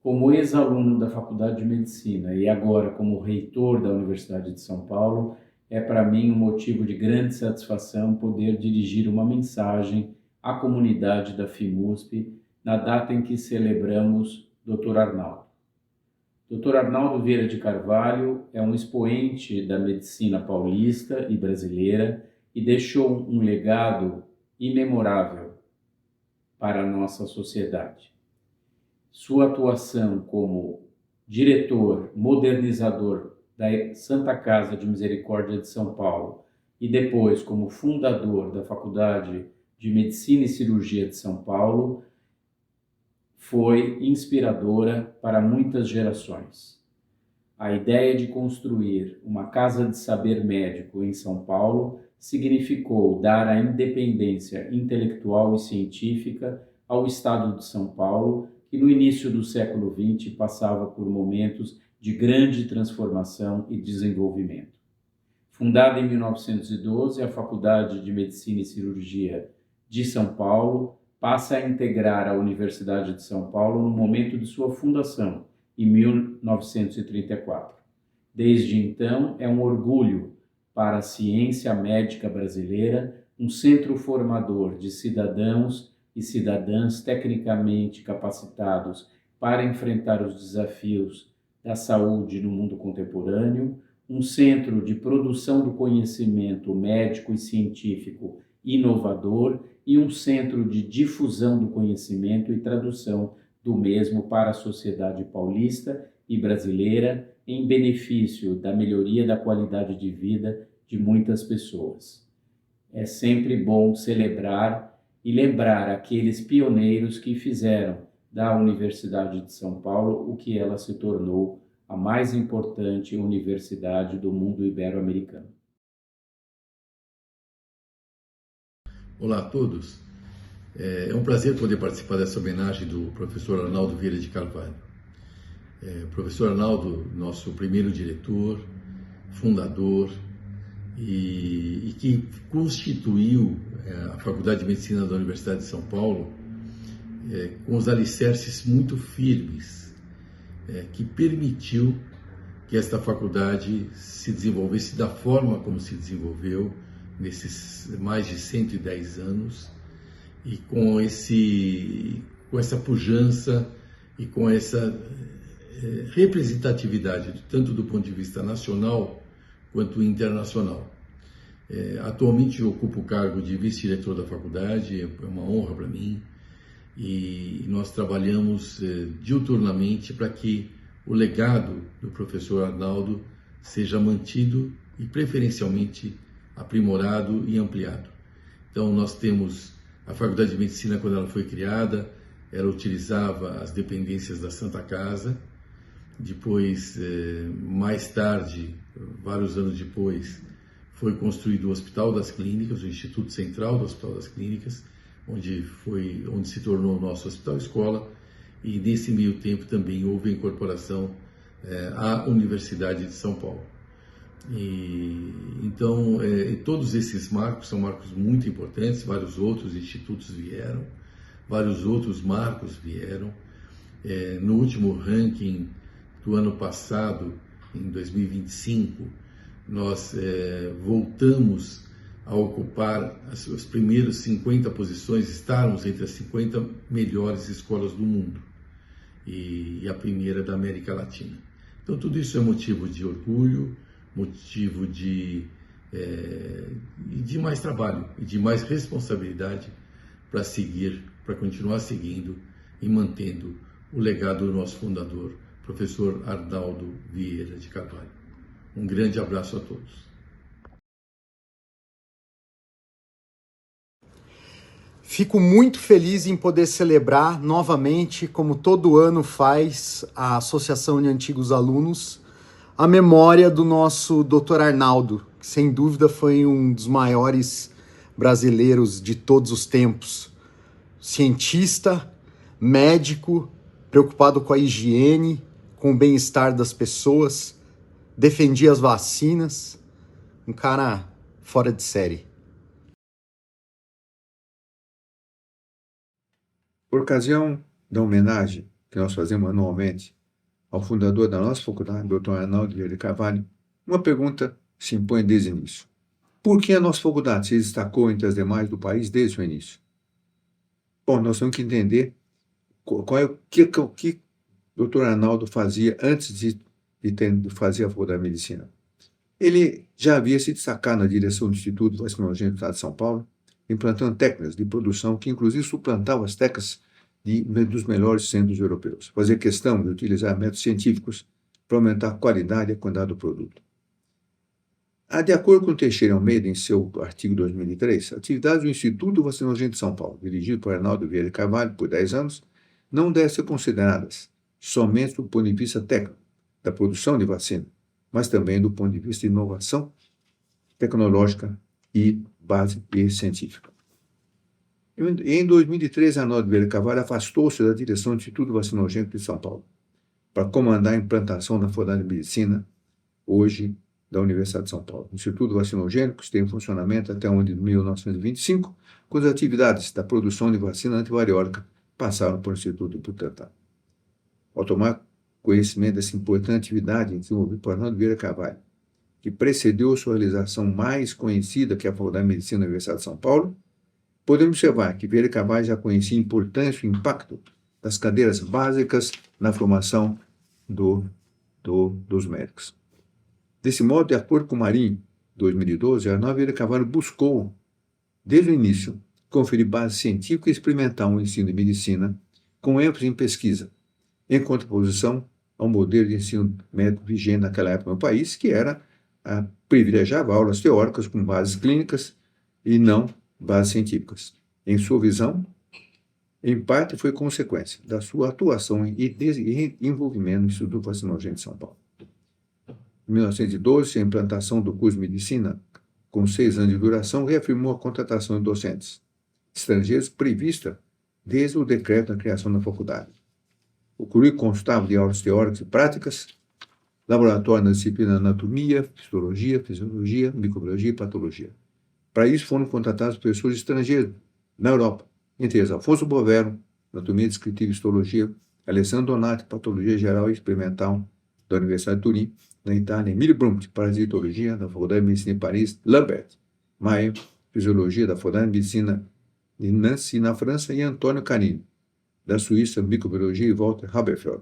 Como ex-aluno da Faculdade de Medicina e agora como reitor da Universidade de São Paulo, é para mim um motivo de grande satisfação poder dirigir uma mensagem à comunidade da FIMUSP na data em que celebramos Dr. Arnaldo. Dr. Arnaldo Vieira de Carvalho é um expoente da medicina paulista e brasileira e deixou um legado imemorável para a nossa sociedade. Sua atuação como diretor, modernizador da Santa Casa de Misericórdia de São Paulo e depois como fundador da Faculdade de Medicina e Cirurgia de São Paulo foi inspiradora para muitas gerações. A ideia de construir uma casa de saber médico em São Paulo significou dar a independência intelectual e científica ao Estado de São Paulo, que no início do século XX passava por momentos de grande transformação e desenvolvimento. Fundada em 1912, a Faculdade de Medicina e Cirurgia de São Paulo passa a integrar a Universidade de São Paulo no momento de sua fundação, em 1934. Desde então, é um orgulho para a ciência médica brasileira, um centro formador de cidadãos e cidadãs tecnicamente capacitados para enfrentar os desafios da saúde no mundo contemporâneo, um centro de produção do conhecimento médico e científico inovador e um centro de difusão do conhecimento e tradução do mesmo para a sociedade paulista e brasileira em benefício da melhoria da qualidade de vida de muitas pessoas. É sempre bom celebrar e lembrar aqueles pioneiros que fizeram da Universidade de São Paulo o que ela se tornou, a mais importante universidade do mundo ibero-americano. Olá a todos. É um prazer poder participar dessa homenagem do professor Arnaldo Vieira de Carvalho. Professor Arnaldo, nosso primeiro diretor, fundador e que constituiu a Faculdade de Medicina da Universidade de São Paulo com os alicerces muito firmes, que permitiu que esta faculdade se desenvolvesse da forma como se desenvolveu nesses mais de 110 anos e com essa pujança e com essa representatividade, tanto do ponto de vista nacional quanto internacional. Atualmente eu ocupo o cargo de vice-diretor da faculdade, é uma honra para mim, e nós trabalhamos diuturnamente para que o legado do professor Arnaldo seja mantido e preferencialmente aprimorado e ampliado. Então nós temos a Faculdade de Medicina, quando ela foi criada, ela utilizava as dependências da Santa Casa. Depois, mais tarde, vários anos depois, foi construído o Hospital das Clínicas, o Instituto Central do Hospital das Clínicas, onde se tornou o nosso hospital-escola, e nesse meio tempo também houve a incorporação à Universidade de São Paulo. Então, todos esses marcos são marcos muito importantes, vários outros institutos vieram, vários outros marcos vieram. No último ranking do ano passado, em 2025, nós voltamos a ocupar as primeiras 50 posições, estávamos entre as 50 melhores escolas do mundo e a primeira da América Latina. Então tudo isso é motivo de orgulho, motivo de mais trabalho e de mais responsabilidade para continuar seguindo e mantendo o legado do nosso fundador, professor Arnaldo Vieira de Carvalho. Um grande abraço a todos. Fico muito feliz em poder celebrar novamente, como todo ano faz a Associação de Antigos Alunos, a memória do nosso Dr. Arnaldo, que sem dúvida foi um dos maiores brasileiros de todos os tempos. Cientista, médico, preocupado com a higiene, com o bem-estar das pessoas, defendia as vacinas, um cara fora de série. Por ocasião da homenagem, que nós fazemos anualmente ao fundador da nossa faculdade, Dr. Arnaldo Vieira de Carvalho, uma pergunta se impõe desde o início. Por que a nossa faculdade se destacou entre as demais do país desde o início? Bom, nós temos que entender o que o Dr. Arnaldo fazia antes de fazer a faculdade de medicina. Ele já havia se destacado na direção do Instituto Vaccinologia do Estado de São Paulo, implantando técnicas de produção que, inclusive, suplantavam as técnicas dos melhores centros europeus. Fazia questão de utilizar métodos científicos para aumentar a qualidade e a quantidade do produto. De acordo com Teixeira Almeida, em seu artigo 2003, atividades do Instituto Vaccinologia de São Paulo, dirigido por Arnaldo Vieira de Carvalho por 10 anos, não devem ser consideradas somente do ponto de vista técnico, da produção de vacina, mas também do ponto de vista de inovação tecnológica e base científica. Em 2013, Arnaldo Vieira de Carvalho afastou-se da direção do Instituto Vacinogênico de São Paulo para comandar a implantação da Faculdade de Medicina, hoje da Universidade de São Paulo. O Instituto Vacinogênico tem em funcionamento até onde 1925, quando as atividades da produção de vacina antivariólica passaram para o Instituto Butantan. Ao tomar conhecimento dessa importante atividade desenvolvida por Arnaldo Vieira de Carvalho, que precedeu sua realização mais conhecida, que é a Faculdade de Medicina da Universidade de São Paulo, podemos observar que Vieira de Carvalho já conhecia a importância e o impacto das cadeiras básicas na formação dos médicos. Desse modo, de acordo com Marinho, 2012, Arnaldo Vieira de Carvalho buscou, desde o início, conferir base científica e experimentar um ensino de medicina com ênfase em pesquisa, em contraposição ao modelo de ensino médico vigente naquela época no país, que era privilegiava aulas teóricas com bases clínicas e não bases científicas. Em sua visão, em parte foi consequência da sua atuação e envolvimento no Instituto Vacinogênico de São Paulo. Em 1912, a implantação do curso de medicina, com 6 anos de duração, reafirmou a contratação de docentes estrangeiros prevista desde o decreto da criação da faculdade. O currículo constava de aulas teóricas e práticas, laboratório na disciplina de anatomia, histologia, fisiologia, microbiologia e patologia. Para isso foram contratados professores estrangeiros na Europa, entre eles Afonso Bovero, anatomia descritiva e histologia, Alessandro Donati, patologia geral e experimental da Universidade de Turim, na Itália, Emílio Brumpt, parasitologia da Faculdade de Medicina de Paris, Lambert Maio, fisiologia da Faculdade de Medicina de Nancy, na França, e Antônio Canini, da Suíça, microbiologia, e Walter Haberfeld,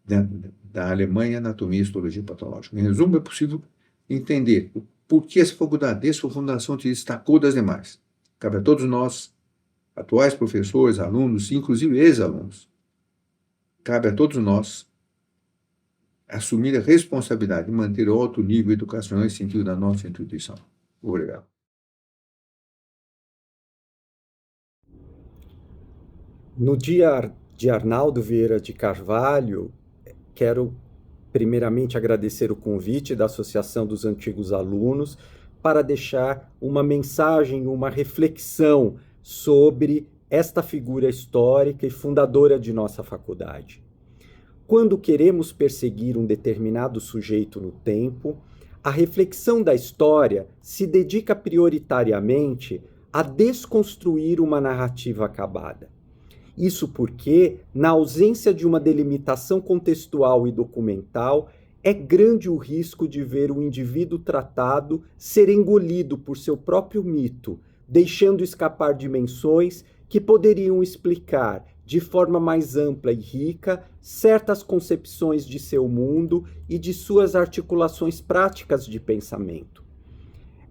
da Alemanha, anatomia e histologia patológica. Em resumo, é possível entender por que essa faculdade, desde sua fundação, se destacou das demais. Cabe a todos nós, atuais professores, alunos, inclusive ex-alunos, cabe a todos nós assumir a responsabilidade de manter o alto nível educacional e científico da nossa instituição. Obrigado. No dia de Arnaldo Vieira de Carvalho, quero primeiramente agradecer o convite da Associação dos Antigos Alunos para deixar uma mensagem, uma reflexão sobre esta figura histórica e fundadora de nossa faculdade. Quando queremos perseguir um determinado sujeito no tempo, a reflexão da história se dedica prioritariamente a desconstruir uma narrativa acabada. Isso porque, na ausência de uma delimitação contextual e documental, é grande o risco de ver o indivíduo tratado ser engolido por seu próprio mito, deixando escapar dimensões que poderiam explicar, de forma mais ampla e rica, certas concepções de seu mundo e de suas articulações práticas de pensamento.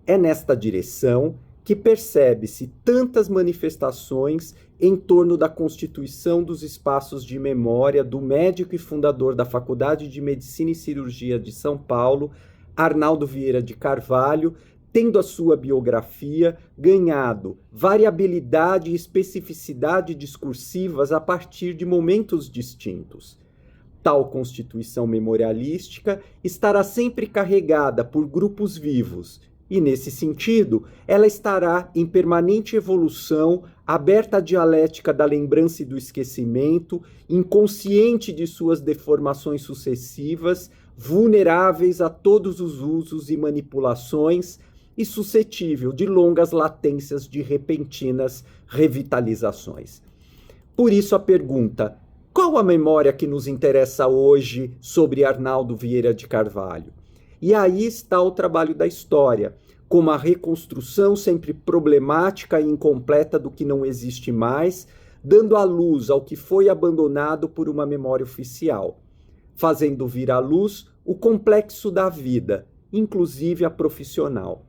É nesta direção que percebe-se tantas manifestações em torno da constituição dos espaços de memória do médico e fundador da Faculdade de Medicina e Cirurgia de São Paulo, Arnaldo Vieira de Carvalho, tendo a sua biografia ganhado variabilidade e especificidade discursivas a partir de momentos distintos. Tal constituição memorialística estará sempre carregada por grupos vivos e, nesse sentido, ela estará em permanente evolução, aberta à dialética da lembrança e do esquecimento, inconsciente de suas deformações sucessivas, vulneráveis a todos os usos e manipulações, e suscetível de longas latências de repentinas revitalizações. Por isso a pergunta: Qual a memória que nos interessa hoje sobre Arnaldo Vieira de Carvalho? E aí está o trabalho da história, como a reconstrução sempre problemática e incompleta do que não existe mais, dando à luz ao que foi abandonado por uma memória oficial, fazendo vir à luz o complexo da vida, inclusive a profissional.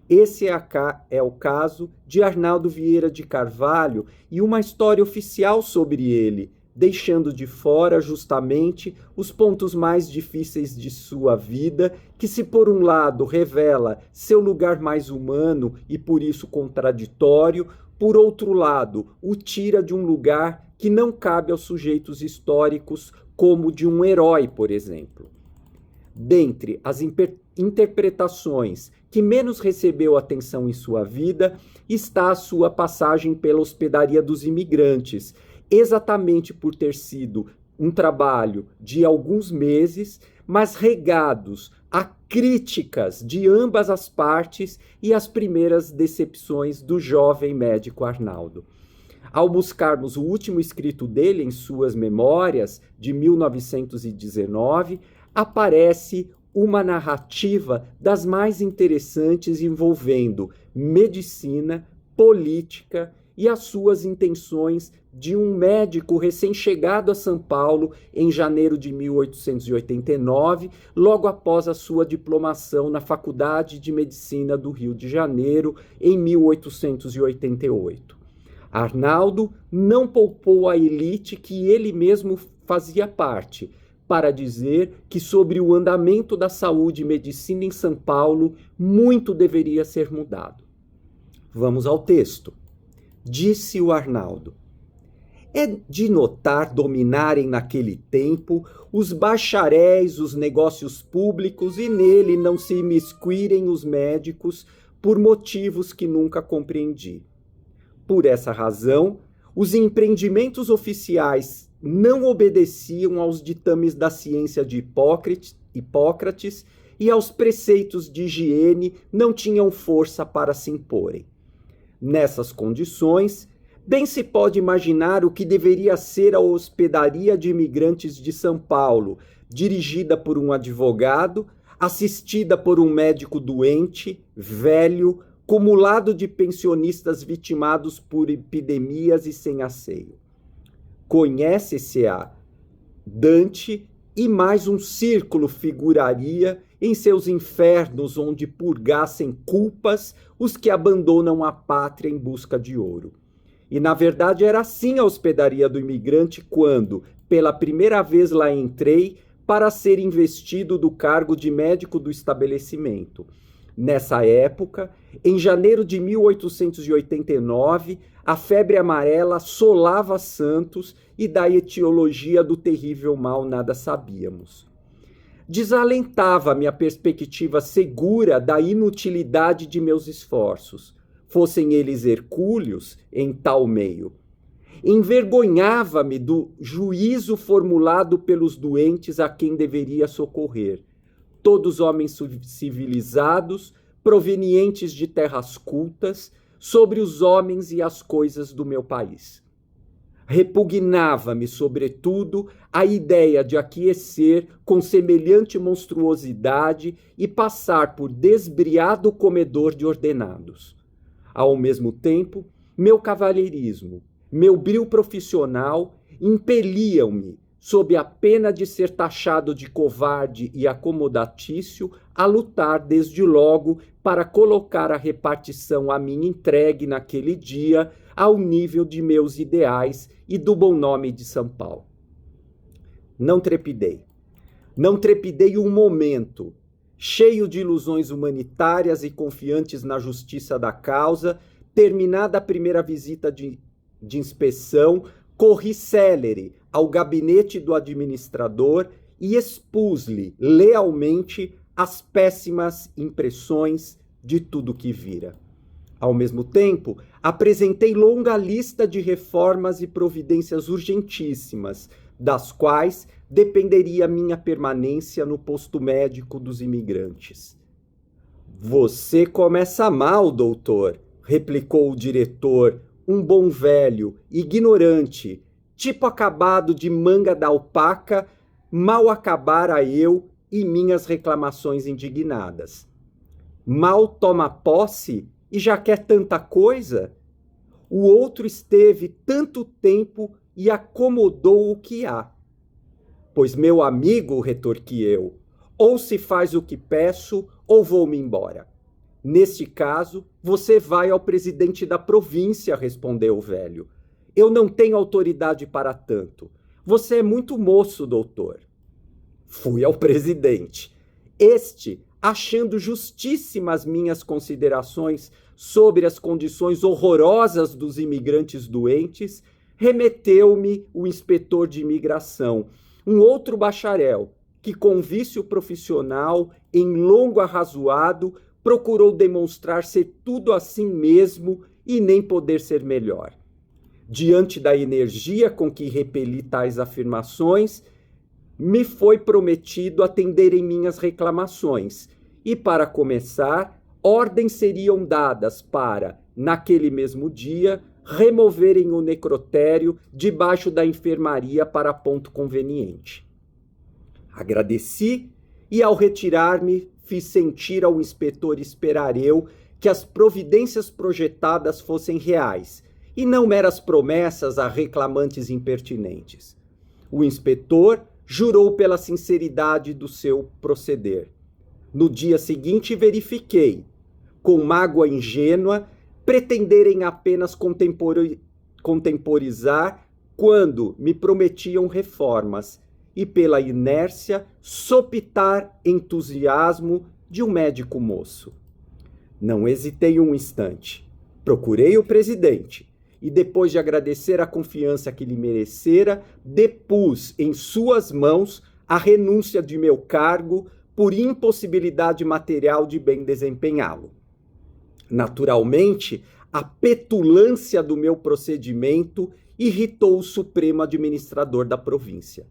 Esse é o caso de Arnaldo Vieira de Carvalho e uma história oficial sobre ele, deixando de fora justamente os pontos mais difíceis de sua vida, que se por um lado revela seu lugar mais humano e por isso contraditório, por outro lado o tira de um lugar que não cabe aos sujeitos históricos, como de um herói, por exemplo. Dentre as interpretações que menos recebeu atenção em sua vida está a sua passagem pela Hospedaria dos Imigrantes, exatamente por ter sido um trabalho de alguns meses, mas regados a críticas de ambas as partes e as primeiras decepções do jovem médico Arnaldo. Ao buscarmos o último escrito dele em suas memórias, de 1919, aparece uma narrativa das mais interessantes envolvendo medicina, política e as suas intenções de um médico recém-chegado a São Paulo em janeiro de 1889, logo após a sua diplomação na Faculdade de Medicina do Rio de Janeiro, em 1888. Arnaldo não poupou a elite que ele mesmo fazia parte, para dizer que sobre o andamento da saúde e medicina em São Paulo, muito deveria ser mudado. Vamos ao texto. Disse o Arnaldo: é de notar dominarem naquele tempo os bacharéis, os negócios públicos e nele não se imiscuírem os médicos por motivos que nunca compreendi. Por essa razão, os empreendimentos oficiais não obedeciam aos ditames da ciência de Hipócrates e aos preceitos de higiene não tinham força para se imporem. Nessas condições, bem se pode imaginar o que deveria ser a Hospedaria de Imigrantes de São Paulo, dirigida por um advogado, assistida por um médico doente, velho, cumulado de pensionistas vitimados por epidemias e sem asseio. Conhece-se-á Dante e mais um círculo figuraria em seus infernos onde purgassem culpas os que abandonam a pátria em busca de ouro. E na verdade era assim a Hospedaria do Imigrante quando, pela primeira vez lá entrei para ser investido do cargo de médico do estabelecimento. Nessa época, em janeiro de 1889, a febre amarela assolava Santos e da etiologia do terrível mal nada sabíamos. Desalentava-me a perspectiva segura da inutilidade de meus esforços, fossem eles hercúleos em tal meio. Envergonhava-me do juízo formulado pelos doentes a quem deveria socorrer, todos homens civilizados, provenientes de terras cultas, sobre os homens e as coisas do meu país. Repugnava-me, sobretudo, a ideia de aquecer com semelhante monstruosidade e passar por desbriado comedor de ordenados. Ao mesmo tempo, meu cavalheirismo, meu brio profissional impeliam-me, sob a pena de ser taxado de covarde e acomodatício, a lutar desde logo para colocar a repartição a mim entregue naquele dia ao nível de meus ideais e do bom nome de São Paulo. Não trepidei um momento, cheio de ilusões humanitárias e confiantes na justiça da causa, terminada a primeira visita de inspeção, corri célere ao gabinete do administrador e expus-lhe lealmente as péssimas impressões de tudo que vira. Ao mesmo tempo, apresentei longa lista de reformas e providências urgentíssimas, das quais dependeria minha permanência no posto médico dos imigrantes. Você começa mal, doutor, replicou o diretor, um bom velho, ignorante, tipo acabado de manga da alpaca, mal acabara eu e minhas reclamações indignadas. Mal toma posse e já quer tanta coisa? O outro esteve tanto tempo e acomodou o que há. Pois, meu amigo, retorqui eu, ou se faz o que peço, ou vou-me embora. Neste caso, você vai ao presidente da província, respondeu o velho. Eu não tenho autoridade para tanto. Você é muito moço, doutor. Fui ao presidente. Este, achando justíssimas minhas considerações sobre as condições horrorosas dos imigrantes doentes, remeteu-me o inspetor de imigração, um outro bacharel, que com vício profissional, em longo arrazoado, procurou demonstrar ser tudo assim mesmo e nem poder ser melhor. Diante da energia com que repeli tais afirmações, me foi prometido atender em minhas reclamações, e, para começar, ordens seriam dadas para, naquele mesmo dia, removerem o necrotério debaixo da enfermaria para ponto conveniente. Agradeci e, ao retirar-me, fiz sentir ao inspetor esperareu que as providências projetadas fossem reais e não meras promessas a reclamantes impertinentes. O inspetor jurou pela sinceridade do seu proceder. No dia seguinte verifiquei, com mágoa ingênua, pretenderem apenas contemporizar quando me prometiam reformas e, pela inércia, sopitar entusiasmo de um médico moço. Não hesitei um instante. Procurei o presidente e, depois de agradecer a confiança que lhe merecera, depus em suas mãos a renúncia de meu cargo por impossibilidade material de bem desempenhá-lo. Naturalmente, a petulância do meu procedimento irritou o supremo administrador da província.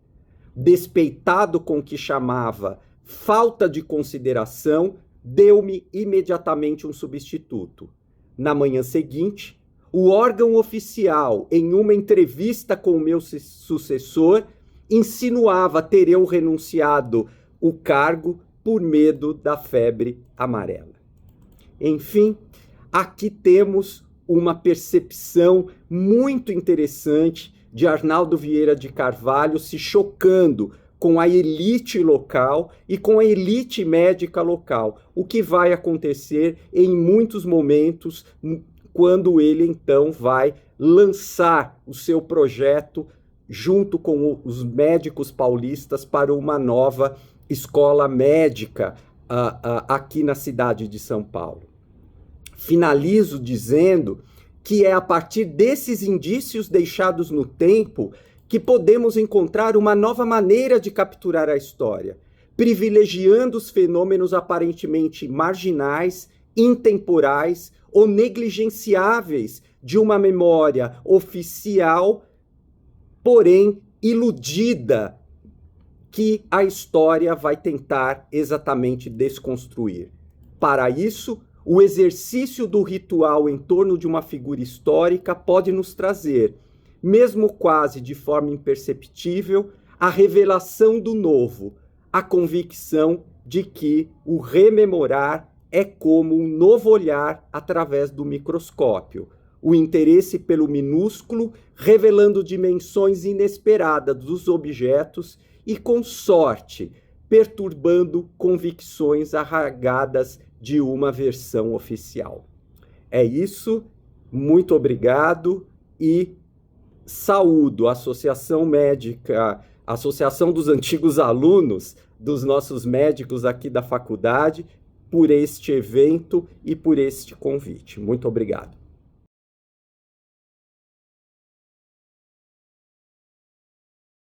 Despeitado com o que chamava falta de consideração, deu-me imediatamente um substituto. Na manhã seguinte, o órgão oficial, em uma entrevista com o meu sucessor, insinuava ter eu renunciado o cargo por medo da febre amarela. Enfim, aqui temos uma percepção muito interessante de Arnaldo Vieira de Carvalho se chocando com a elite local e com a elite médica local, o que vai acontecer em muitos momentos quando ele então vai lançar o seu projeto junto com os médicos paulistas para uma nova escola médica aqui na cidade de São Paulo. Finalizo dizendo que é a partir desses indícios deixados no tempo que podemos encontrar uma nova maneira de capturar a história, privilegiando os fenômenos aparentemente marginais, intemporais ou negligenciáveis de uma memória oficial, porém iludida, que a história vai tentar exatamente desconstruir. Para isso, o exercício do ritual em torno de uma figura histórica pode nos trazer, mesmo quase de forma imperceptível, a revelação do novo, a convicção de que o rememorar é como um novo olhar através do microscópio, o interesse pelo minúsculo revelando dimensões inesperadas dos objetos e, com sorte, perturbando convicções arraigadas de uma versão oficial. É isso, muito obrigado e saúdo a Associação Médica, a Associação dos Antigos Alunos dos nossos médicos aqui da faculdade, por este evento e por este convite. Muito obrigado.